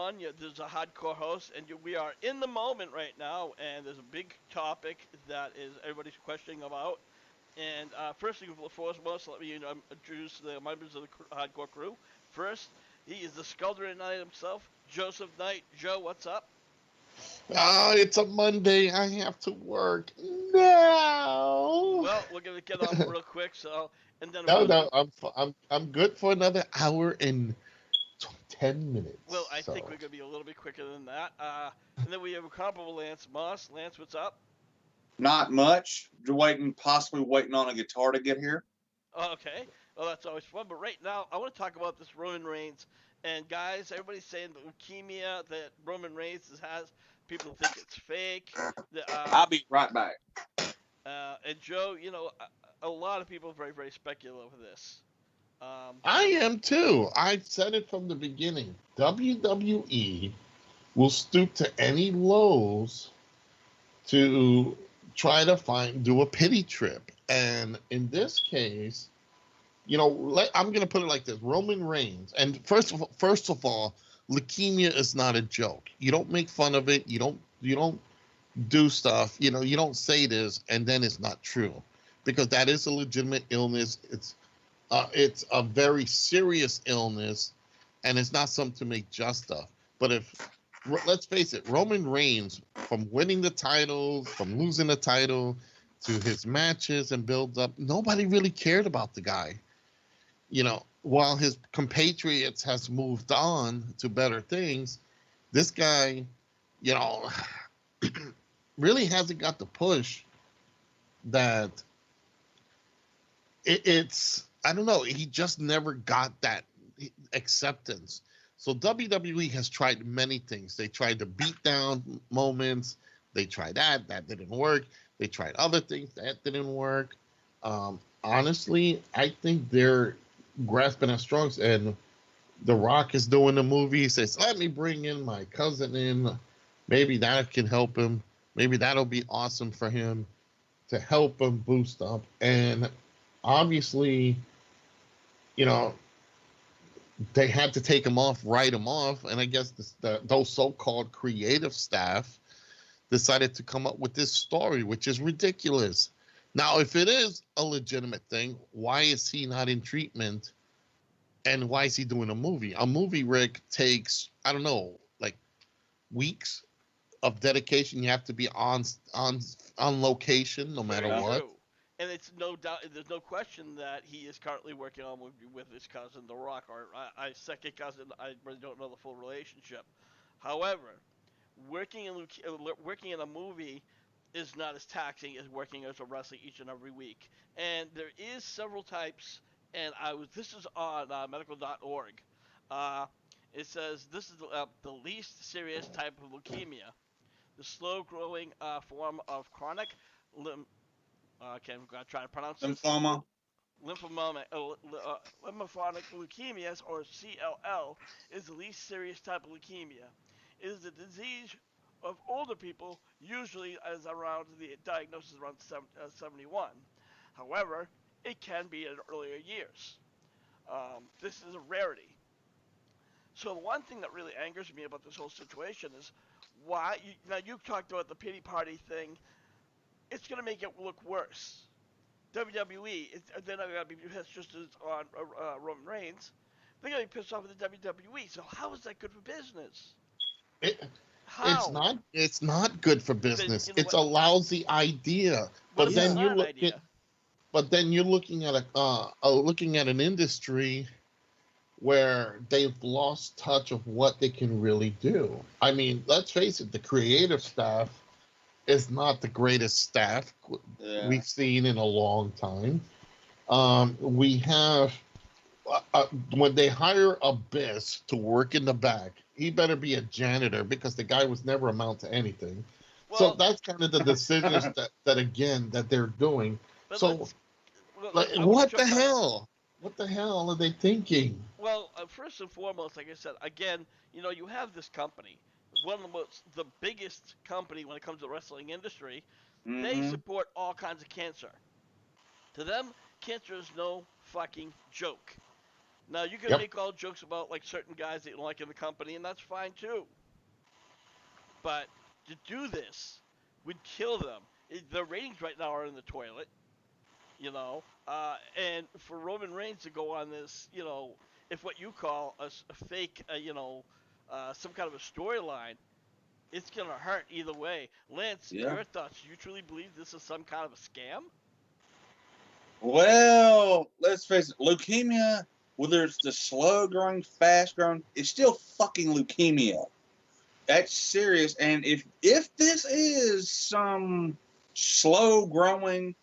everyone. There's a hardcore host, and we are in the moment right now. And there's a big topic that is everybody's questioning about. And first and foremost, let me introduce the members of the hardcore crew. First, he is the Sculptor Knight himself, Joseph Knight. Joe, what's up? It's a Monday. I have to work now. Well, we're gonna get off real quick. So, and then of No, course, no, I'm good for another hour and 10 minutes. well, I think we're So, gonna be a little bit quicker than that. And then we have a comparable Lance Moss. Lance, what's up? Not much. Possibly waiting on a guitar to get here. Okay. Well, that's always fun. But right now, I want to talk about this Roman Reigns. And guys, everybody's saying the leukemia that Roman Reigns has. People think it's fake. I'll be right back. And Joe, a lot of people are very, very speculative of this. I am too. I've said it from the beginning. WWE will stoop to any lows to try to do a pity trip. And in this case, I'm going to put it like this: Roman Reigns, and first of all, leukemia is not a joke. You don't make fun of it. You don't do stuff. You don't say this and then it's not true, because that is a legitimate illness. It's a very serious illness, and it's not something to make jest of. But let's face it, Roman Reigns, from winning the titles, from losing the title, to his matches and build up, nobody really cared about the guy. While his compatriots has moved on to better things, this guy, you know, really hasn't got the push that it's, I don't know, he just never got that acceptance. So WWE has tried many things. They tried to beat down moments. They tried that didn't work. They tried other things that didn't work. Honestly, I think they're grasping at straws, and The Rock is doing the movie. He says, let me bring in my cousin in. Maybe that can help him. Maybe that'll be awesome for him to help him boost up. And obviously, you know, they had to take him off, write him off. And I guess those so-called creative staff decided to come up with this story, which is ridiculous. Now, if it is a legitimate thing, why is he not in treatment? And why is he doing a movie? A movie, Rick, takes, I don't know, like weeks of dedication. You have to be on location no matter Very what. true. And it's no doubt, there's no question that he is currently working on a movie with his cousin, The Rock, or second cousin. I really don't know the full relationship. However, working in a movie is not as taxing as working as a wrestler each and every week. And there is several types, and this is on medical.org. Uh, it says this is the least serious type of leukemia, the slow-growing form of chronic okay, I'm gonna try to pronounce this. Lymphoma. Lymphocytic leukemias, or CLL, is the least serious type of leukemia. It is a disease of older people, usually as around the diagnosis around 71. However, it can be in earlier years. This is a rarity. So the one thing that really angers me about this whole situation is why. Now you've talked about the pity party thing. It's going to make it look worse. WWE, they're not going to be pissed just as on Roman Reigns. They're going to be pissed off at the WWE. So how is that good for business? It, it's How? not. It's not good for Then business. you know It's what? a lousy idea. What But if it's then Yeah. you not an look at. idea? But then you're looking at looking at an industry where they've lost touch of what they can really do. I mean, let's face it, the creative staff is not the greatest staff Yeah. we've seen in a long time. We have when they hire Abyss to work in the back, he better be a janitor, because the guy was never amount to anything. So Well, that's kind of the decisions that they're doing. but So, like, I want to what the jump back. hell? What the hell are they thinking? Well, first and foremost, like I said, again, you have this company, one of the biggest company when it comes to the wrestling industry. They Mm-hmm. support all kinds of cancer. To them, cancer is no fucking joke. Now you can Yep. make all jokes about like certain guys that you don't like in the company, and that's fine too. But to do this would kill them. The ratings right now are in the toilet, you know. And for Roman Reigns to go on this, you know, if what you call a fake, some kind of a storyline, it's gonna hurt either way. Lance, Yeah. your thoughts? You truly believe this is some kind of a scam? Well, let's face it, leukemia, whether it's the slow growing, fast growing, it's still fucking leukemia. That's serious. And if this is some slow growing,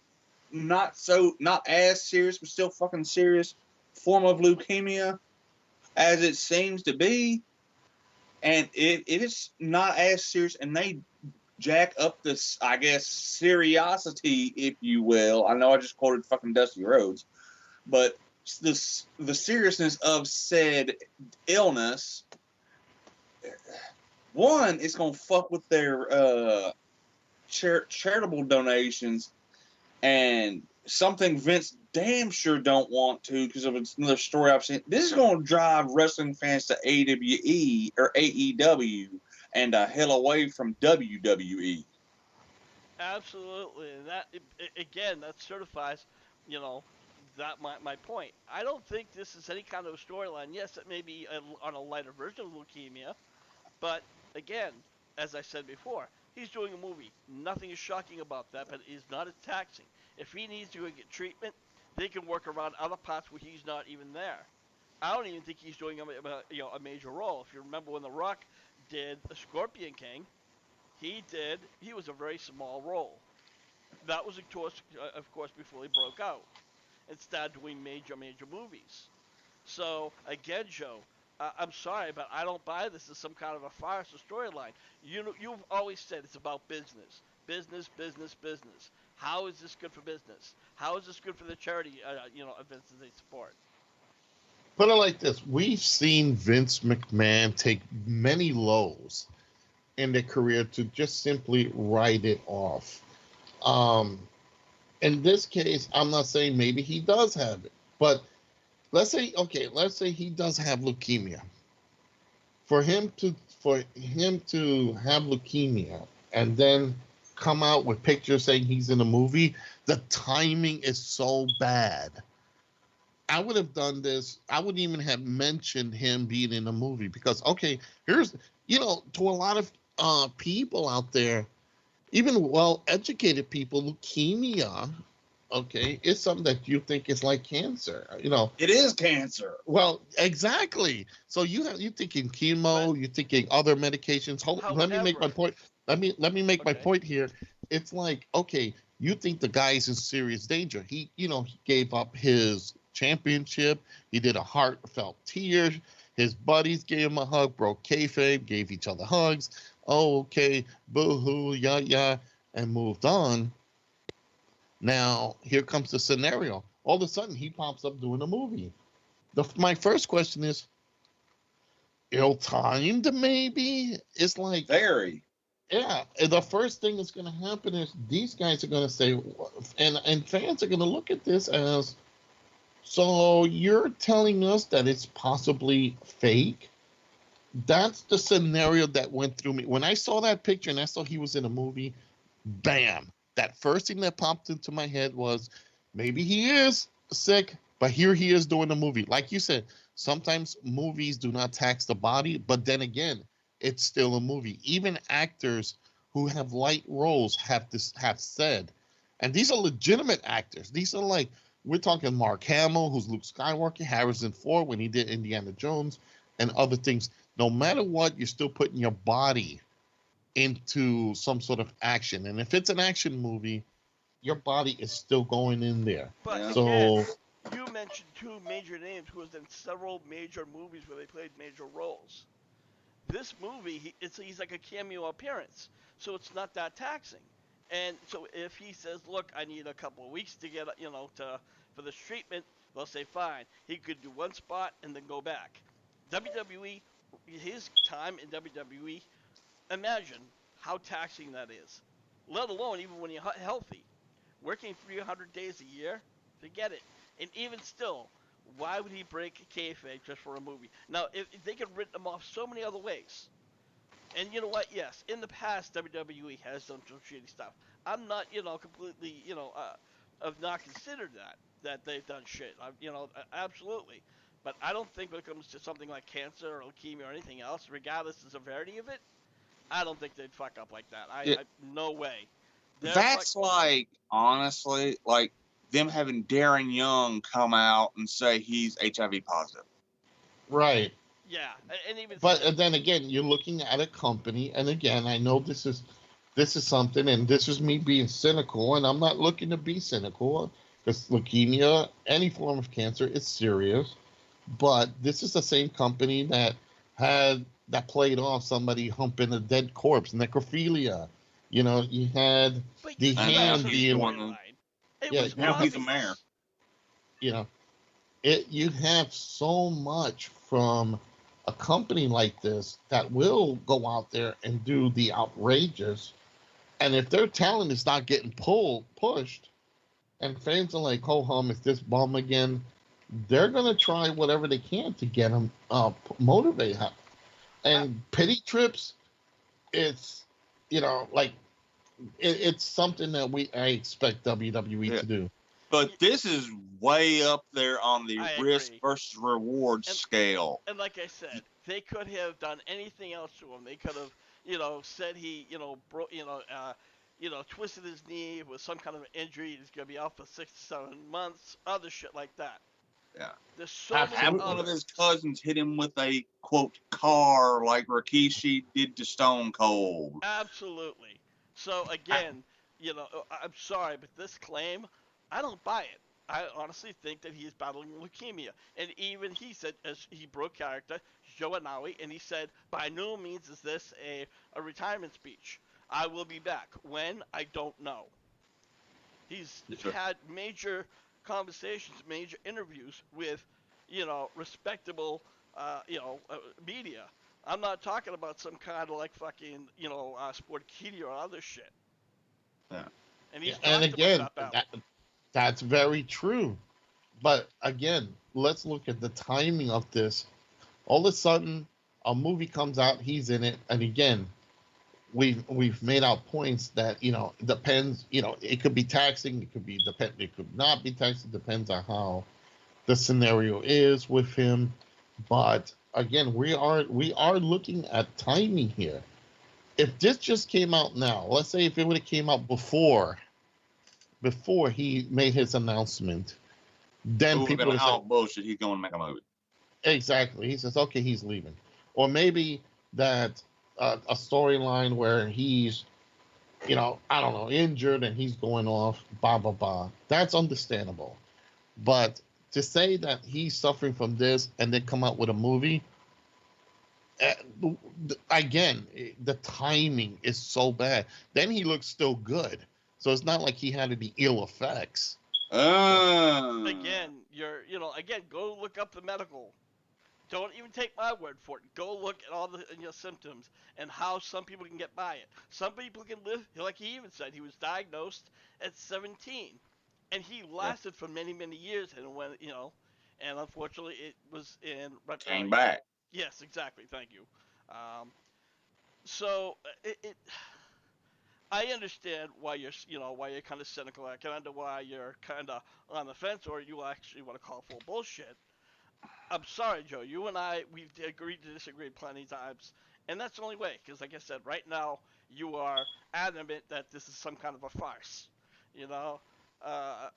not as serious, but still fucking serious form of leukemia as it seems to be, and if it's not as serious and they jack up this, I guess, seriosity, if you will. I know I just quoted fucking Dusty Rhodes, but the seriousness of said illness, one, it's gonna fuck with their charitable donations, and something Vince damn sure don't want to, because of another story I've seen. This is gonna drive wrestling fans to AWE or AEW and a hell away from WWE. Absolutely, and that again, that certifies, you know, that my point. I don't think this is any kind of a storyline. Yes, it may be on a lighter version of leukemia, but again, as I said before, he's doing a movie. Nothing is shocking about that, but it is not as taxing. If he needs to go get treatment, they can work around other parts where he's not even there. I don't even think he's doing a major role. If you remember when The Rock did the Scorpion King, he was a very small role. That was of course before he broke out and started doing major movies. So again, Joe, I'm sorry, but I don't buy this as some kind of a farce or storyline. You've always said it's about business, business. How is this good for business? How is this good for the charity, events that they support? Put it like this: we've seen Vince McMahon take many lows in their career to just simply write it off. Um, in this case, I'm not saying maybe he does have it, but let's say he does have leukemia. For him to have leukemia and then come out with pictures saying he's in a movie, the timing is so bad. I would have done this. I wouldn't even have mentioned him being in a movie because okay, here's to a lot of people out there, even well-educated people, leukemia, okay, is something that you think is like cancer. It is cancer. Well, exactly. So you thinking But chemo, you're thinking other medications. Let me make my however, point. Let me make my okay, point here. It's like, okay, you think the guy is in serious danger. He gave up his championship. He did a heartfelt tear. His buddies gave him a hug, broke kayfabe, gave each other hugs. Oh, okay, boo-hoo, yeah, and moved on. Now, here comes the scenario. All of a sudden, he pops up doing a movie. My first question is, ill-timed maybe? It's like, Very. yeah, the first thing that's going to happen is these guys are going to say, and fans are going to look at this as, so you're telling us that it's possibly fake? That's the scenario that went through me. When I saw that picture and I saw he was in a movie, bam, that first thing that popped into my head was maybe he is sick, but here he is doing a movie. Like you said, sometimes movies do not tax the body, but then again, it's still a movie. Even actors who have light roles have said, and these are legitimate actors. These are like, we're talking Mark Hamill, who's Luke Skywalker, Harrison Ford when he did Indiana Jones, and other things. No matter what, you're still putting your body into some sort of action. And if it's an action movie, your body is still going in there. but Yeah. again, So, you mentioned two major names who was in several major movies where they played major roles. This movie, he's like a cameo appearance, so it's not that taxing. And so if he says, "Look, I need a couple of weeks to get to for this treatment," they'll say, "Fine." He could do one spot and then go back. WWE, his time in WWE, imagine how taxing that is. Let alone even when you're healthy, working 300 days a year, forget it. And even still, Why would he break kayfabe just for a movie? Now, if they could write him off so many other ways. And you know what? Yes, in the past, WWE has done some shitty stuff. I'm not, completely, have not considered that they've done shit. Absolutely. But I don't think when it comes to something like cancer or leukemia or anything else, regardless of the severity of it, I don't think they'd fuck up like that. Yeah. No way. They're fuck. That's like, honestly, like them having Darren Young come out and say he's HIV positive. Right. Yeah, and even But still, then again, you're looking at a company, and again, I know this is something, and this is me being cynical, and I'm not looking to be cynical because leukemia, any form of cancer, is serious. But this is the same company that played off somebody humping a dead corpse, necrophilia. You had but the you knew that was hand a he's the being, one storyline. It yeah, was now he's the obvious. mayor. you know, you have so much from a company like this that will go out there and do the outrageous. And if their talent is not getting pushed, and fans are like, "Ho hum, it's this bum again," they're gonna try whatever they can to get him motivate him. I, And pity trips, it's like it's something that I expect WWE Yeah. to do. But this is way up there on the I risk agree. versus reward And scale. and like I said, they could have done anything else to him. They could have, said he, broke, twisted his knee with some kind of injury. He's gonna be out for 6 to 7 months. Other shit like that. Yeah. There's so many Have Absolutely. one of his other. cousins hit him with a quote car like Rikishi did to Stone Cold. Absolutely. So I, again, I'm sorry, but this claim, I don't buy it. I honestly think that he is battling leukemia, and even he said, as he broke character, Joe Anawi, and he said, by no means is this a retirement speech. I will be back. When? I don't know. He's Sure. had major conversations, major interviews with, respectable, media. I'm not talking about some kind of like fucking, Sportkeeda or other shit. Yeah. And he's and talked about again, that battle. that's very true. But again, let's look at the timing of this. All of a sudden, a movie comes out, he's in it, and again, we've made out points that it depends. It could be taxing, it could not be taxing. Depends on how the scenario is with him. But again, we are looking at timing here. If this just came out now, let's say if it would have came out before he made his announcement, It then would have people been would have said, all bullshit. He's going to make a movie. exactly. He says, okay, he's leaving. Or maybe that a storyline where he's, I don't know, injured and he's going off, blah, blah, blah. That's understandable. But to say that he's suffering from this and then come out with a movie, uh, again, the timing is so bad. Then he looks still good. So it's not like he had any ill effects. Again, go look up the medical. Don't even take my word for it. Go look at all the symptoms and how some people can get by it. Some people can live, like he even said, he was diagnosed at 17, and he Yeah. lasted for many, many years. And when and unfortunately, it was in. Came back. Yes, exactly. Thank you. Um, so I understand why you're kind of cynical. I can understand why you're kind of on the fence, or you actually want to call full bullshit. I'm sorry, Joe. You and I, we've agreed to disagree plenty of times, and that's the only way. Because, like I said, right now you are adamant that this is some kind of a farce. You know, uh,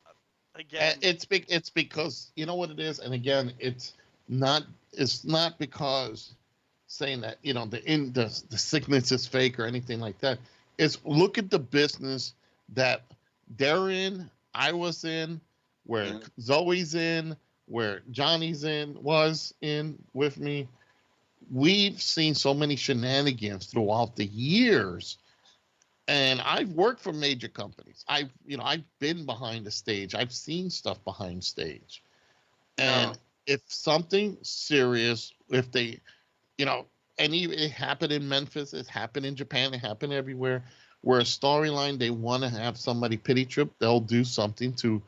And again, it's because you know what it is, and again, not it's not because saying that the sickness is fake or anything like that. It's look at the business that they're in, I was in, where Yeah. Zoe's in, where Johnny's was in with me. We've seen so many shenanigans throughout the years, and I've worked for major companies. I've been behind the stage. I've seen stuff behind stage. And if something serious, if they, you know, it happened in Memphis, it happened in Japan, it happened everywhere, where a storyline they want to have somebody pity trip, they'll do something to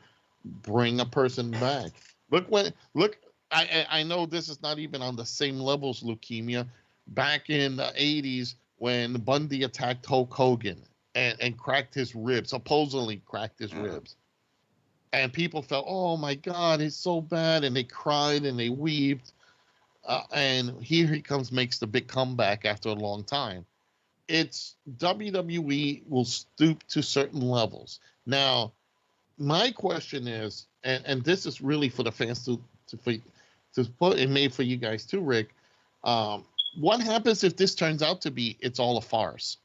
bring a person back. look. I know this is not even on the same level as leukemia. Back in the '80s, when Bundy attacked Hulk Hogan and cracked his ribs, supposedly cracked his ribs, and people felt, oh my God, it's so bad, and they cried and they wept. And here he comes, makes the big comeback after a long time. It's WWE will stoop to certain levels. Now, my question is, and this is really for the fans to put and made for you guys too, Rick. What happens if this turns out to be it's all a farce?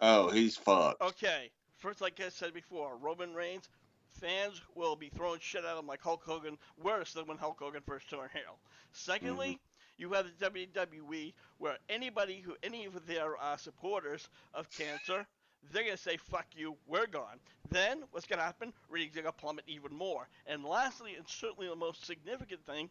Oh, he's fucked. Okay, first, like I said before, Roman Reigns, fans will be throwing shit at him like Hulk Hogan, worse than when Hulk Hogan first turned heel. Mm-hmm. Secondly, you have the WWE where any of their supporters of cancer, they're gonna say fuck you, we're gone. Then what's gonna happen? Ratings are gonna plummet even more. And lastly, and certainly the most significant thing,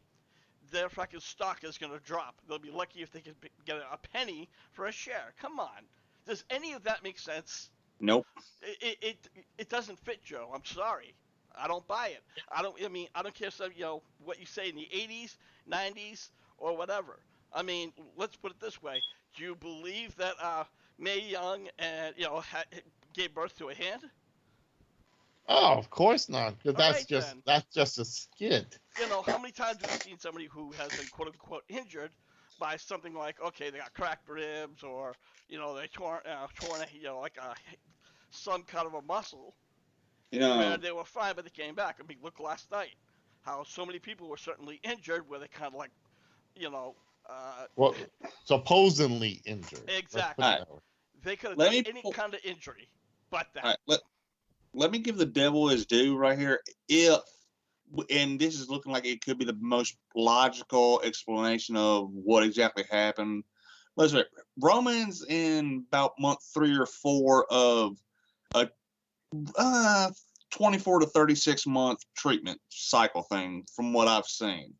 their fucking stock is gonna drop. They'll be lucky if they can get a penny for a share. Come on, does any of that make sense? Nope. It doesn't fit, Joe. I'm sorry. I don't buy it. I don't care what you say in the 80s, 90s, or whatever. I mean, let's put it this way. Do you believe that Mae Young and gave birth to a hand? Oh, of course not, because All right then. that's just a skit. How many times have we seen somebody who has been quote unquote injured by something like, okay, they got cracked ribs, or they torn like some kind of a muscle, You where know, they were fine, but they came back. I mean, look last night, how so many people were certainly injured, where they kind of like, you know, Well, supposedly injured. Let's put exactly. it all right. that way. They could have Let done me any pull, kind of injury, but all that. right. Let me give the devil his due right here. If and this is looking like it could be the most logical explanation of what exactly happened. Listen, Roman's in about month 3 or 4 of a 24 to 36 month treatment cycle thing, from what I've seen.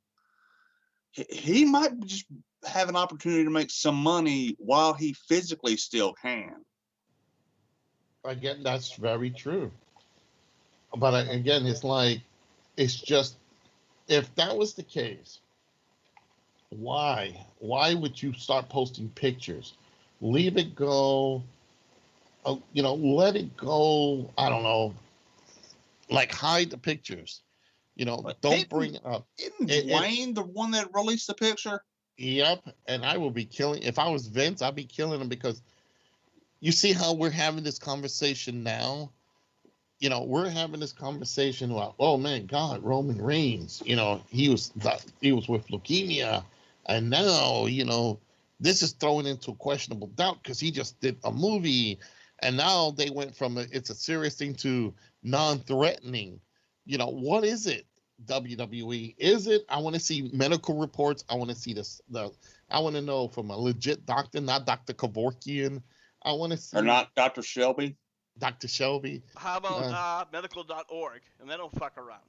He might just have an opportunity to make some money while he physically still can. Again, that's very true. But again, it's like, it's just, if that was the case, why? Why would you start posting pictures? Leave it go. Let it go. I don't know. Like, hide the pictures. But Don't bring it up. isn't It Dwayne the one that released the picture? Yep. And I will be killing. If I was Vince, I'd be killing him, because you see how we're having this conversation now. We're having this conversation about, oh man, God, Roman Reigns. He was with leukemia, and now this is thrown into questionable doubt because he just did a movie, and now they went from it's a serious thing to non-threatening. What is it? WWE, is it? I want to see medical reports. I want to see this. I want to know from a legit doctor, not Dr. Kevorkian. I want to Or see not Dr. Shelby? Dr. Shelby. How about Uh, medical.org, and they don't fuck around.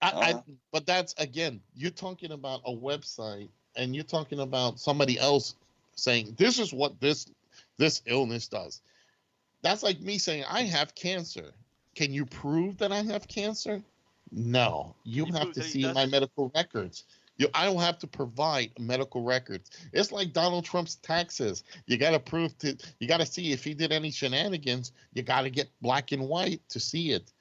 I but that's, again, you're talking about a website, and you're talking about somebody else saying this is what this illness does. That's like me saying I have cancer. Can you prove that I have cancer? No, you Can you have prove to that he see my doesn't? medical records. I don't have to provide medical records. It's like Donald Trump's taxes. You got to you got to see if he did any shenanigans. You got to get black and white to see it.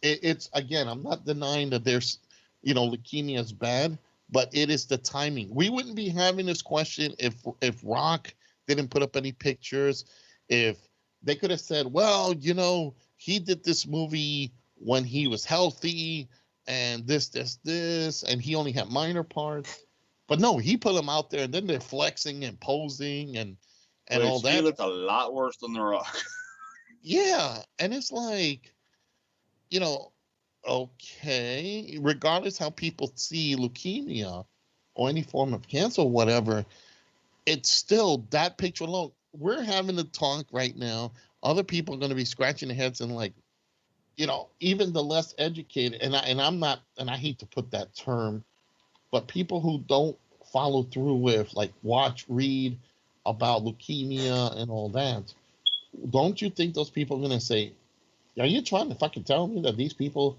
It's, again, I'm not denying that there's, leukemia is bad, but it is the timing. We wouldn't be having this question if Rock didn't put up any pictures. If they could have said, well, he did this movie when he was healthy, and this, and he only had minor parts. But no, he put them out there, and then they're flexing and posing and all Which he that. looked a lot worse than The Rock. Yeah, and it's like, you know, okay, regardless how people see leukemia or any form of cancer or whatever, it's still that picture alone. We're having the talk right now. Other people are going to be scratching their heads and, like, even the less educated, I'm not, and I hate to put that term, but people who don't follow through with, like, watch, read about leukemia and all that, don't you think those people are going to say, are you trying to fucking tell me that these people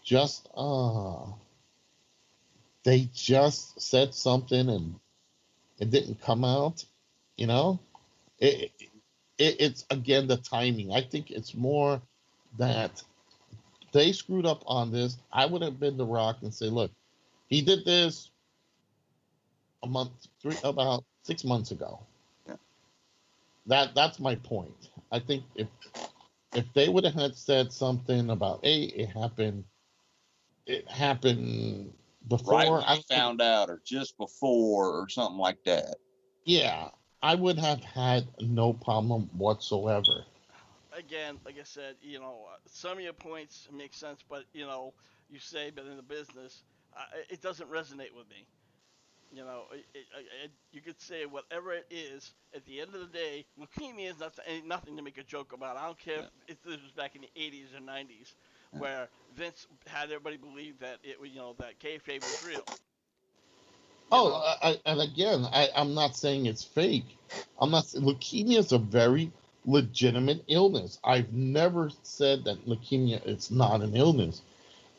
just they just said something and it didn't come out. You know, it, it's again the timing. I think it's more that they screwed up on this. I would have been the Rock and say, look, he did this a month, about 6 months ago. Yeah. That's my point. I think if they would have had said something about, hey, it happened Right before. when you found out, or just before, or something like that. Yeah, I would have had no problem whatsoever. Again, like I said, some of your points make sense, but you say, but in the business, it doesn't resonate with me. You could say whatever it is. At the end of the day, leukemia is nothing to make a joke about. I don't care Yeah. if this was back in the 80s or 90s, Yeah. where Vince had everybody believe that that kayfabe was real. You Oh, know, and again, I'm not saying it's fake. I'm not. Leukemia is a very legitimate illness. I've never said that leukemia is not an illness.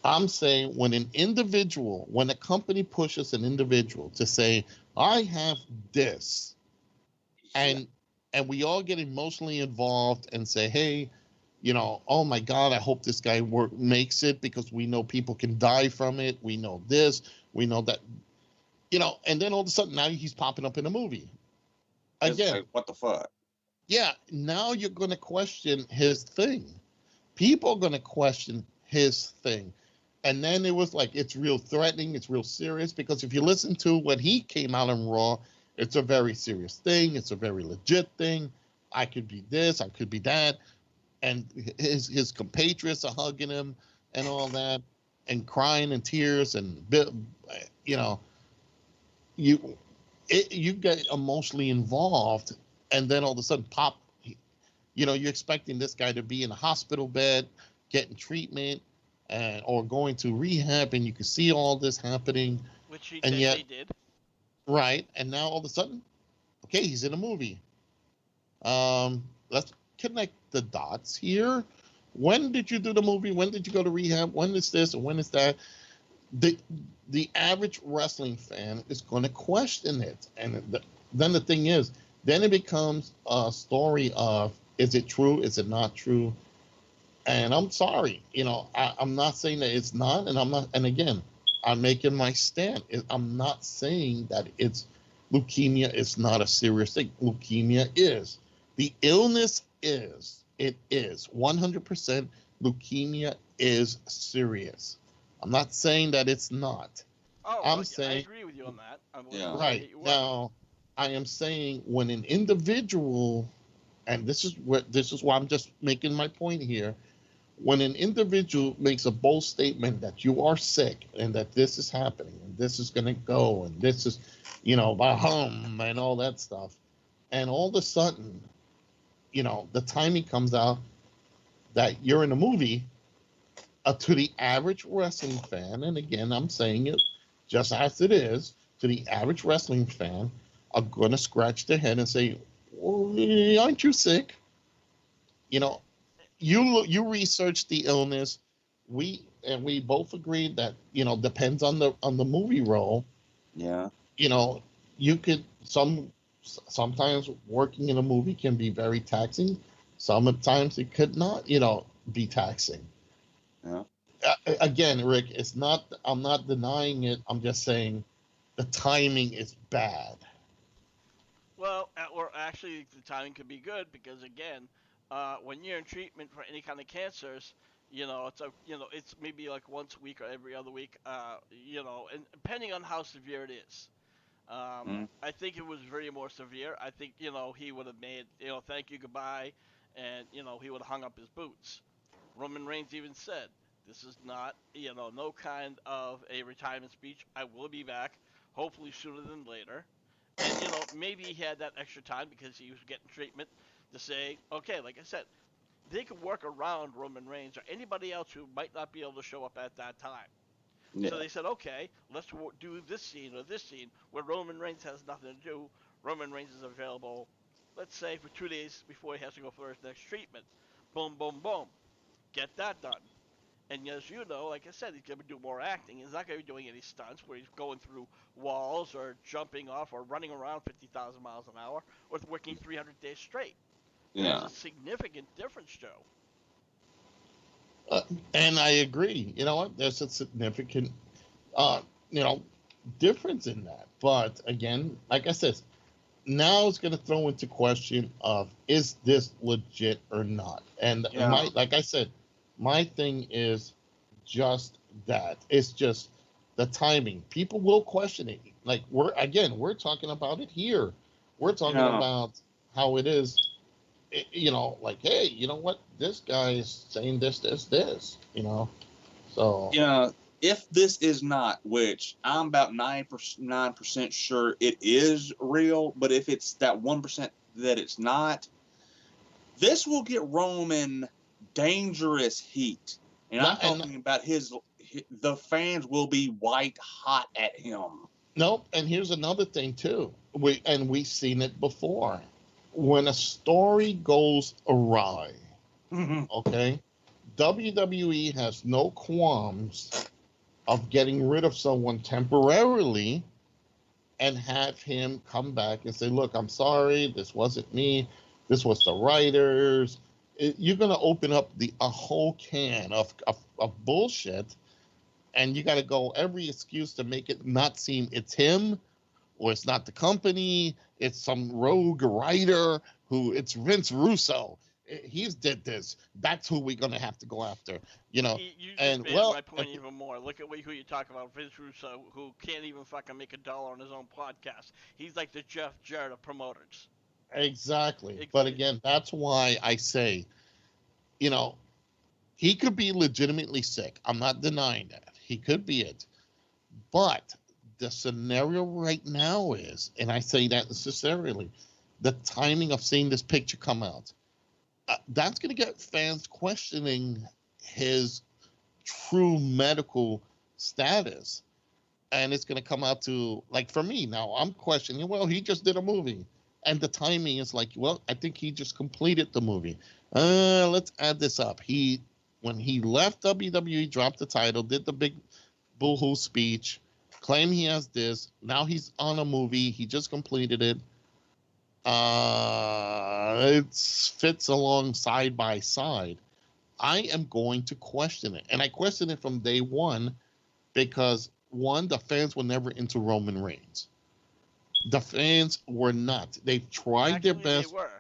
I'm saying when a company pushes an individual to say, I have this, Yeah. and we all get emotionally involved and say, hey, oh my God, I hope this guy makes it because we know people can die from it. We know this, we know that, and then all of a sudden now he's popping up in a movie It's again. like, what the fuck? Yeah, now you're going to question his thing. People are going to question his thing. And then it was like, it's real threatening, it's real serious, because if you listen to when he came out on Raw, it's a very serious thing, it's a very legit thing. I could be this, I could be that. And his compatriots are hugging him and all that, and crying in tears, and you know, you you get emotionally involved, and then all of a sudden pop, you're expecting this guy to be in a hospital bed getting treatment, or going to rehab, and you can see all this happening, which and yet, they did. right, and now all of a sudden, okay, he's in a movie. Let's connect the dots here. When did you do the movie? When did you go to rehab? When is this and when is that? the the average wrestling fan is going to question it, and then the thing is, then it becomes a story of, is it true, is it not true? And I'm sorry, I'm not saying that it's not, and I'm not, and again, I'm making my stand. I'm not saying that it's leukemia is not a serious thing. Leukemia is, the illness is, it is 100%. Leukemia is serious. I'm not saying that it's not. Oh, I'm well, yeah, I saying, agree with you on that. I believe Yeah. right you would. now, I am saying when an individual, and this is why I'm just making my point here. When an individual makes a bold statement that you are sick and that this is happening and this is going to go and this is, bahum and all that stuff, and all of a sudden, the timing comes out that you're in a movie, to the average wrestling fan, and again, I'm saying it just as it is, to the average wrestling fan, are going to scratch their head and say, well, aren't you sick? You know, you research the illness. We both agreed that, depends on the movie role. Yeah. You know, you could sometimes working in a movie can be very taxing. Sometimes it could not, be taxing. Yeah. Again, Rick, it's not. I'm not denying it. I'm just saying the timing is bad. Well, or actually, the timing could be good because again, when you're in treatment for any kind of cancers, it's maybe like once a week or every other week. And depending on how severe it is. Mm. I think it was very more severe. I think he would have made thank you goodbye, and he would have hung up his boots. Roman Reigns even said, "This is not no kind of a retirement speech. I will be back, hopefully sooner than later." And maybe he had that extra time because he was getting treatment to say, okay, like I said, they could work around Roman Reigns or anybody else who might not be able to show up at that time. So Yeah. they said, okay, let's do this scene or this scene where Roman Reigns has nothing to do. Roman Reigns is available, let's say, for 2 days before he has to go for his next treatment. Boom, boom, boom. Get that done. And as you know, like I said, he's going to do more acting. He's not going to be doing any stunts where he's going through walls or jumping off or running around 50,000 miles an hour or working 300 days straight. There's Yeah. a significant difference, Joe. Uh, and I agree. You know what? There's a significant, uh, you know, difference in that. But again, like I said, now it's going to throw into question of is this legit or not? And Yeah. my, like I said, my thing is just that. It's just the timing. People will question it. Like we're talking about it here. We're talking Yeah. about how it is. You know, like hey, you know what? This guy is saying this. You know, so Yeah. If this is not, which I'm about 9% sure it is real, but if it's that 1% that it's not, this will get Roman dangerous heat. And I'm not and talking about the fans will be white hot at him. nope. And here's another thing too. We've seen it before. When a story goes awry, okay, WWE has no qualms of getting rid of someone temporarily and have him come back and say, "Look, I'm sorry. This wasn't me. This was the writers." You're gonna open up a whole can of bullshit, and you got to go every excuse to make it not seem it's him or it's not the company. It's some rogue writer who it's Vince Russo. He's did this. That's who we're gonna have to go after. You know, You just and made my well, point even more. Look at who you talk about, Vince Russo, who can't even fucking make a dollar on his own podcast. He's like the Jeff Jarrett of promoters. exactly. Ex- But again, that's why I say, you know, he could be legitimately sick. I'm not denying that. He could be it. But the scenario right now is, and I say that necessarily, the timing of seeing this picture come out. That's going to get fans questioning his true medical status. And it's going to come out to, like, for me, now I'm questioning, well, he just did a movie. And the timing is like, well, I think he just completed the movie. Let's add this up. When he left WWE, dropped the title, did the big boohoo speech, claim he has this. Now he's on a movie. He just completed it. It fits along side by side. I am going to question it, and I question it from day one because one, the fans were never into Roman Reigns. The fans were not. They've tried their Actually, they best. were.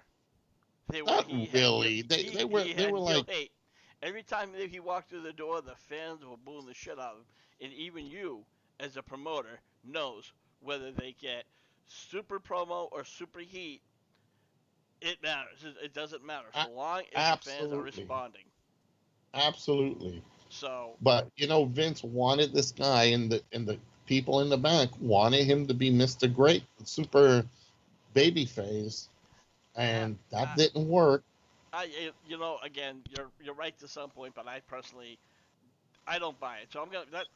They were. Not really. He They had were heel like hate. Every time that he walked through the door, the fans were booing the shit out of him. And even you, as a promoter, knows whether they get super promo or super heat. It matters. It doesn't matter so long as the fans are absolutely, responding. absolutely. So But you know, Vince wanted this guy, and the people in the back wanted him to be Mr. Great, super babyface, I, and that I, didn't work. again, you're right to some point, but I personally, I don't buy it. So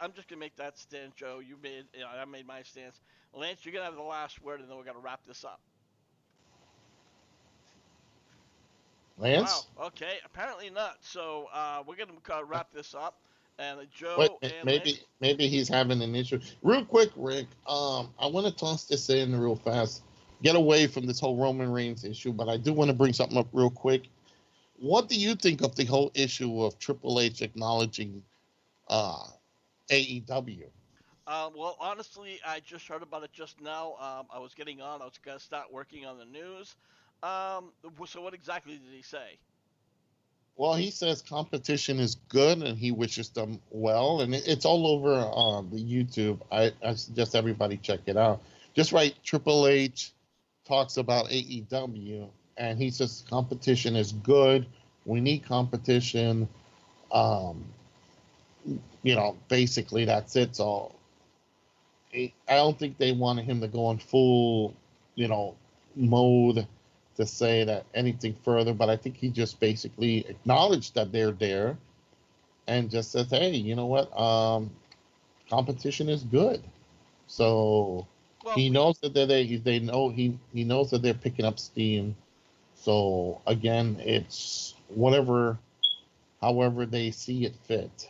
I'm just gonna make that stance, Joe. I made my stance. Lance, you're gonna have the last word, and then we're gonna wrap this up. Wow. Lance, Okay. Apparently not. So we're gonna wrap this up. And what? Joe and Lance. Maybe he's having an issue. Real quick, Rick. I want to toss this in real fast. Get away from this whole Roman Reigns issue, but I do want to bring something up real quick. What do you think of the whole issue of Triple H acknowledging uh, AEW? Well, honestly, I just heard about it just now. I was getting on. I was gonna start working on the news. So what exactly did he say? Well, he says competition is good and he wishes them well, and it's all over the YouTube. I suggest everybody check it out. Just write Triple H talks about AEW, and he says competition is good. We need competition. Um, basically that's it. So I don't think they wanted him to go in full, you know, mode to say that anything further. But I think he just basically acknowledged that they're there and just says, "Hey, you know what? Competition is good." So Well, he we knows that they know he knows that they're picking up steam. So again, it's whatever, however they see it fit.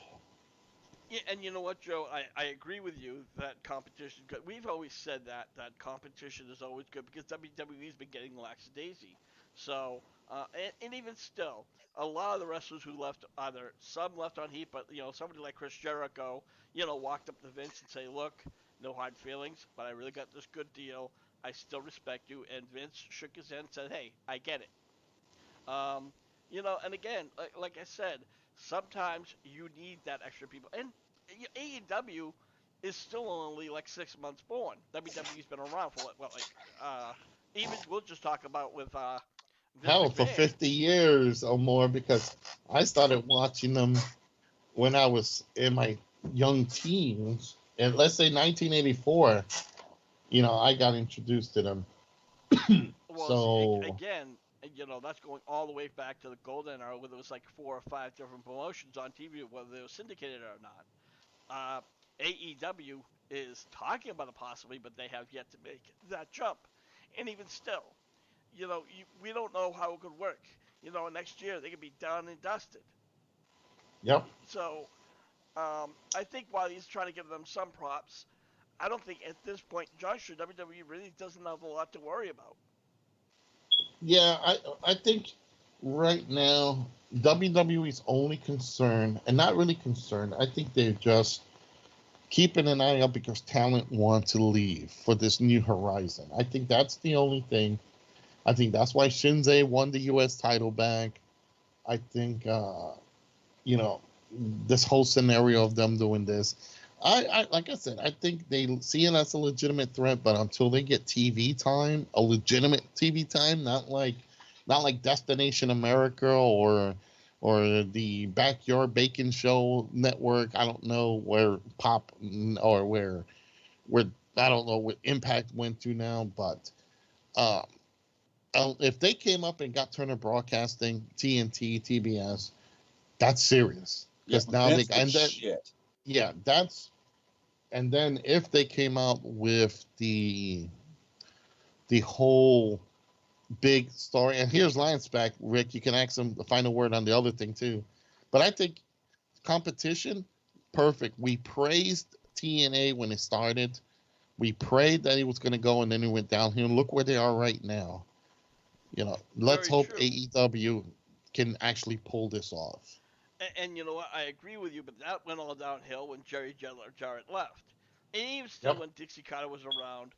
Yeah, and you know what, Joe? I agree with you that competition. We've always said that competition is always good because WWE's been getting lackadaisy. So, and even still, a lot of the wrestlers who left, either some left on heat, but somebody like Chris Jericho, walked up to Vince and say, "Look, no hard feelings, but I really got this good deal. I still respect you." And Vince shook his hand and said, "Hey, I get it." Um, and again, like I said, sometimes you need that extra people. And AEW is still only like 6 months born. WWE's been around for what, like, uh, even we'll just talk about with Vince Hell, for McMahon. 50 years or more, because I started watching them when I was in my young teens. And let's say 1984, I got introduced to them. Well, see, So, again, that's going all the way back to the golden era, where there was like 4 or 5 different promotions on TV, whether they were syndicated or not. Uh, AEW is talking about it possibly, but they have yet to make that jump. And even still, we don't know how it could work. Next year they could be done and dusted. yep. So I think while he's trying to give them some props, I don't think at this point, juncture, WWE really doesn't have a lot to worry about. Yeah, I think right now WWE's only concern, and not really concerned, I think they're just keeping an eye out because talent wants to leave for this new horizon. I think that's the only thing. I think that's why Shinzei won the U.S. title back. I think, you know, this whole scenario of them doing this. Like I said, I think they see it as a legitimate threat, but until they get TV time, a legitimate TV time, not like Destination America or the Backyard Bacon Show network. I don't know where Pop or where I don't know what Impact went to now, but uh, if they came up and got Turner Broadcasting, TNT, TBS, that's serious Yeah, because now they Vince would and then shit. yeah, that's and then if they came out with the whole big story, and here's Lance back, Rick, you can ask him the final word on the other thing too. But I think competition, perfect. We praised TNA when it started. We prayed that it was going to go, and then it went downhill. Look where they are right now. Let's Very hope true. AEW can actually pull this off. And you know what? I agree with you, but that went all downhill when Jerry Jarrett left. And even still, Yep. when Dixie Carter was around,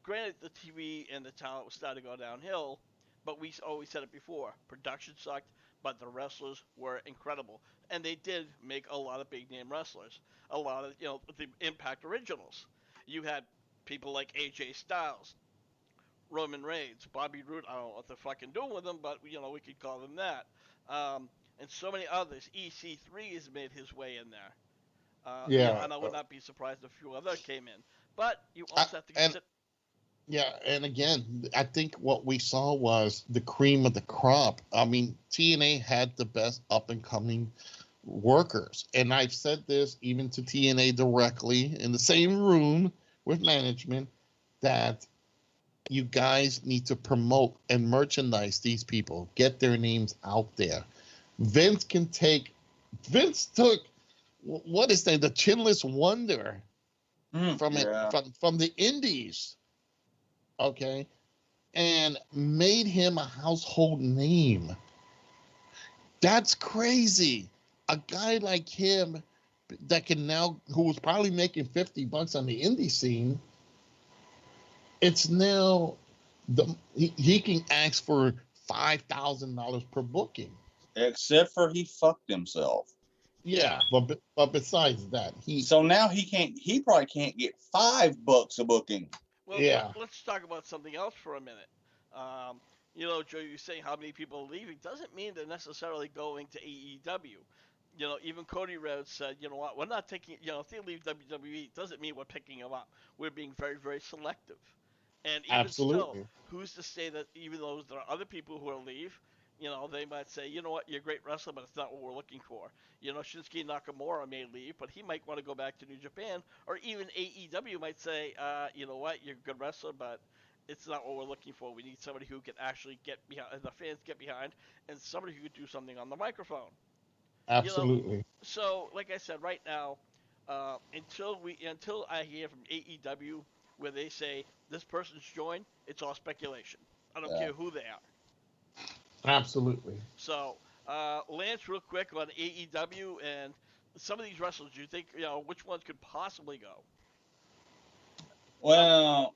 granted the TV and the talent was starting to go downhill, but we always said it before: production sucked, but the wrestlers were incredible, and they did make a lot of big name wrestlers. A lot of the Impact originals. You had people like AJ Styles, Roman Reigns, Bobby Roode. I don't know what they're fucking doing with them, but we could call them that. And so many others. EC3 has made his way in there. Yeah. And I would not be surprised if a few other came in. But you I, also have to and consider. yeah, and again, I think what we saw was the cream of the crop. I mean, TNA had the best up and coming workers, and I've said this even to TNA directly in the same room with management that you guys need to promote and merchandise these people, get their names out there. Vince can take. Vince took what is that? The Chinless Wonder from it Yeah. from the Indies, okay, and made him a household name. That's crazy. A guy like him that can now, who was probably making $50 on the indie scene, it's now he can ask for $5,000 per booking. Except for he fucked himself. Yeah, Yeah. but besides that, So now he probably can't get $5 a booking. Well, yeah, let's talk about something else for a minute. Um, Joe, you saying how many people are leaving doesn't mean they're necessarily going to AEW. Even Cody Rhodes said, you know what, we're not taking, if they leave WWE, it doesn't mean we're picking them up. We're being very, very selective. And even still, absolutely. who's to say that even though there are other people who will leave, they might say, you know what, you're a great wrestler, but it's not what we're looking for. Shinsuke Nakamura may leave, but he might want to go back to New Japan, or even AEW might say, you know what, you're a good wrestler, but it's not what we're looking for. We need somebody who can actually get behind, the fans get behind, and somebody who can do something on the microphone. You know, Absolutely. so like I said, right now, until I hear from AEW where they say this person's joined, it's all speculation. I don't Yeah. care who they are. Absolutely. So, Lance, real quick on AEW and some of these wrestlers, do you think which ones could possibly go? Well,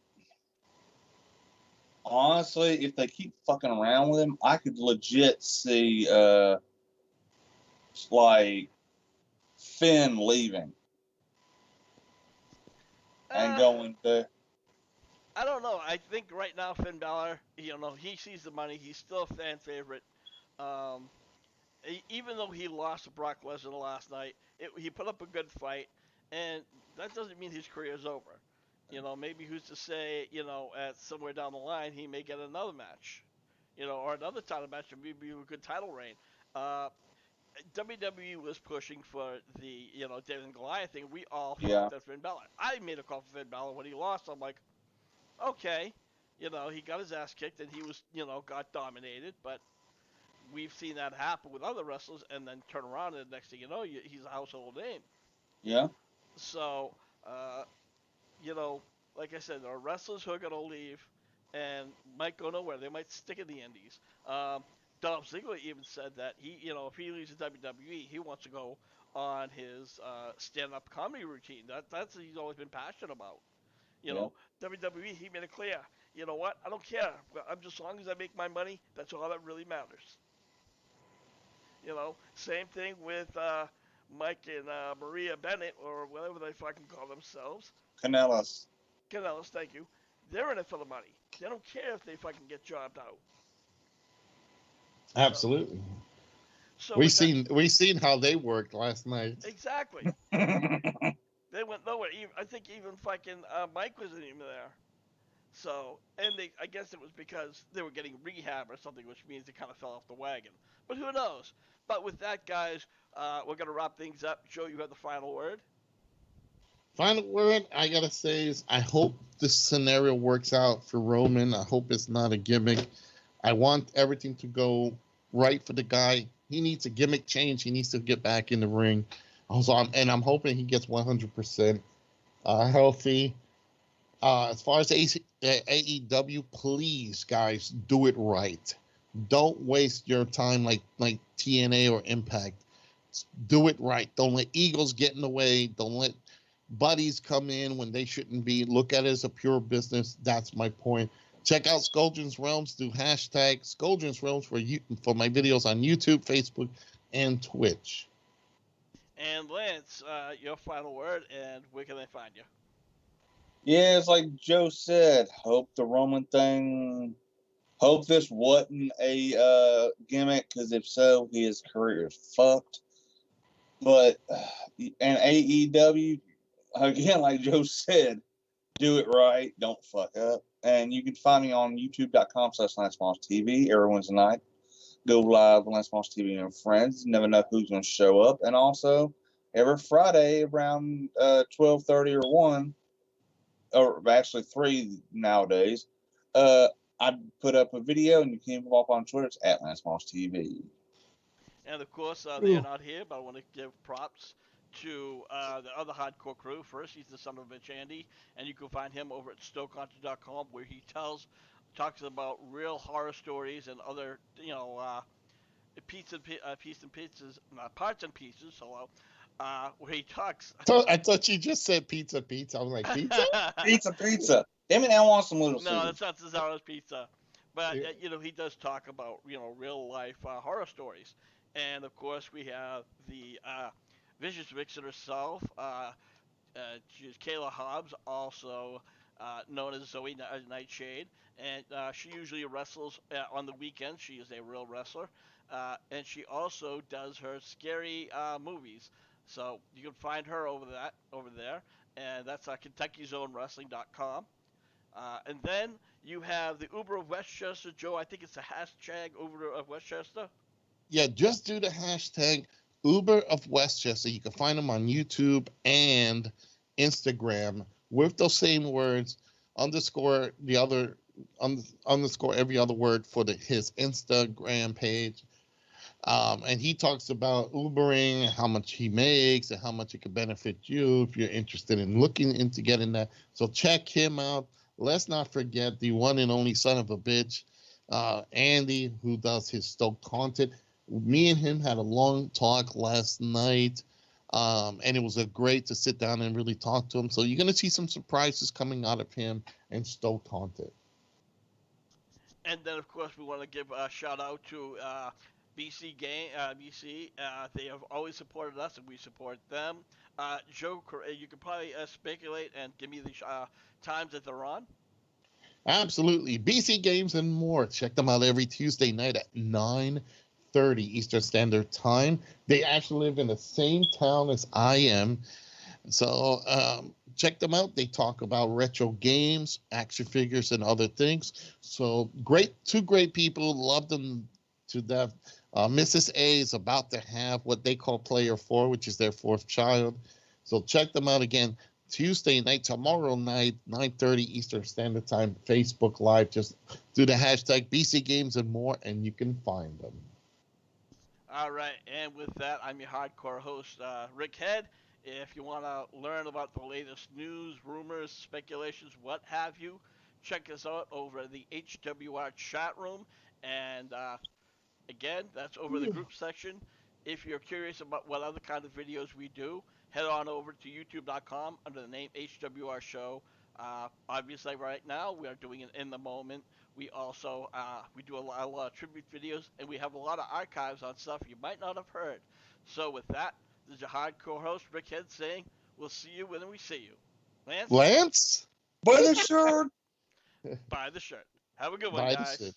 honestly, if they keep fucking around with him, I could legit see like Finn leaving and Uh, going to I don't know. I think right now Finn Balor, he sees the money. He's still a fan favorite. Um, Even though he lost to Brock Lesnar last night, he put up a good fight, and that doesn't mean his career is over. Maybe who's to say, at somewhere down the line he may get another match, or another title match, and maybe a good title reign. Uh, WWE was pushing for the, David and Goliath thing. We all thought yeah, that Finn Balor. I made a call for Finn Balor when he lost. I'm like, okay, he got his ass kicked and he was, got dominated, but we've seen that happen with other wrestlers and then turn around and the next thing you know, he's a household name. yeah, So, uh, you know, like I said, there are wrestlers who are going to leave and might go nowhere. They might stick in the indies. Dolph Ziggler even said that if he leaves the WWE, he wants to go on his stand-up comedy routine. That's what he's always been passionate about. You yeah. know, WWE, he made it clear. You know what? I don't care. I'm just as long as I make my money. That's all that really matters. Same thing with Mike and Maria Bennett or whatever they fucking call themselves. Canellas. Canellis, thank you. They're in it for the money. They don't care if they fucking get jobbed out. So, Absolutely. so We with that, seen how they worked last night. exactly, they went nowhere. I think even fucking Mike wasn't even there. So, and I guess it was because they were getting rehab or something, which means they kind of fell off the wagon. But who knows? But with that, guys, we're gonna wrap things up. Joe, you have the final word. Final word I gotta say is I hope this scenario works out for Roman. I hope it's not a gimmick. I want everything to go right for the guy. He needs a gimmick change. He needs to get back in the ring. And I'm hoping he gets 100% healthy. As far as AEW, please, guys, do it right. Don't waste your time like TNA or Impact. Do it right. Don't let egos get in the way. Don't let buddies come in when they shouldn't be. Look at it as a pure business. That's my point. Check out Scoldrens Realms. Do hashtag Scoldrens Realms for my videos on YouTube, Facebook, and Twitch. And Lance, your final word, and where can they find you? Yeah, it's like Joe said. Hope the Roman thing. Hope this wasn't a gimmick, because if so, his career is fucked. But and AEW, again, like Joe said, do it right. Don't fuck up. And you can find me on youtube.com/LanceMossTV every Wednesday night. Go live on Lance Moss TV and friends. Never know who's going to show up. And also, every Friday around 12:30 or 1, or actually 3 nowadays, I put up a video and you can follow up on Twitter. It's at Lance Moss TV. And of course, they are not here, but I want to give props to the other hardcore crew. First, he's the son of a bitch, Andy, and you can find him over at StokeHunter.com, where he talks about real horror stories and other, parts and pieces. Hello, where he talks. So I thought you just said pizza, pizza. I was like, pizza? Pizza, pizza. Damn it, I want some Little No, Caesars. that's not Cesaro's Pizza. But, Yeah. he does talk about, real life horror stories. And, of course, we have the Vicious Vixen herself. She's Kayla Hobbs, also known as Zoe Nightshade. And she usually wrestles on the weekends. She is a real wrestler. And she also does her scary movies. So you can find her over there. And that's KentuckyZoneWrestling.com. And then you have the Uber of Westchester. Joe, I think it's the hashtag Uber of Westchester. Yeah, just do the hashtag Uber of Westchester. You can find him on YouTube and Instagram with those same words. Underscore the other underscore every other word for his Instagram page. And he talks about Ubering, how much he makes, and how much it could benefit you if you're interested in looking into getting that. So check him out. Let's not forget the one and only son of a bitch, Andy, who does his Stoke content. Me and him had a long talk last night, and it was a great to sit down and really talk to him. So you're going to see some surprises coming out of him and Stoke content. And then, of course, we want to give a shout out to BC Game, BC. They have always supported us, and we support them. Joe, you could probably speculate and give me the times that they're on. Absolutely. BC Games and more. Check them out every Tuesday night at 9:30 Eastern Standard Time. They actually live in the same town as I am. So check them out. They talk about retro games, action figures, and other things. So great, two great people. Love them to death. Mrs. A is about to have what they call Player 4, which is their fourth child. So check them out again. Tuesday night, tomorrow night, 9:30 Eastern Standard Time, Facebook Live. Just do the hashtag BC Games and more, and you can find them. All right, and with that, I'm your hardcore host, Rick Head. If you want to learn about the latest news, rumors, speculations, what have you, check us out over the HWR chat room. And again, that's over the group section. If you're curious about what other kind of videos we do, head on over to youtube.com under the name HWR Show. Obviously, right now we are doing it in the moment. We also we do a lot of tribute videos, and we have a lot of archives on stuff you might not have heard. So with that, this is your hardcore host Rick Head saying, "We'll see you when we see you." Lance, Lance? But it's sure buy the shirt. Have a good one, Buy the guys. shit.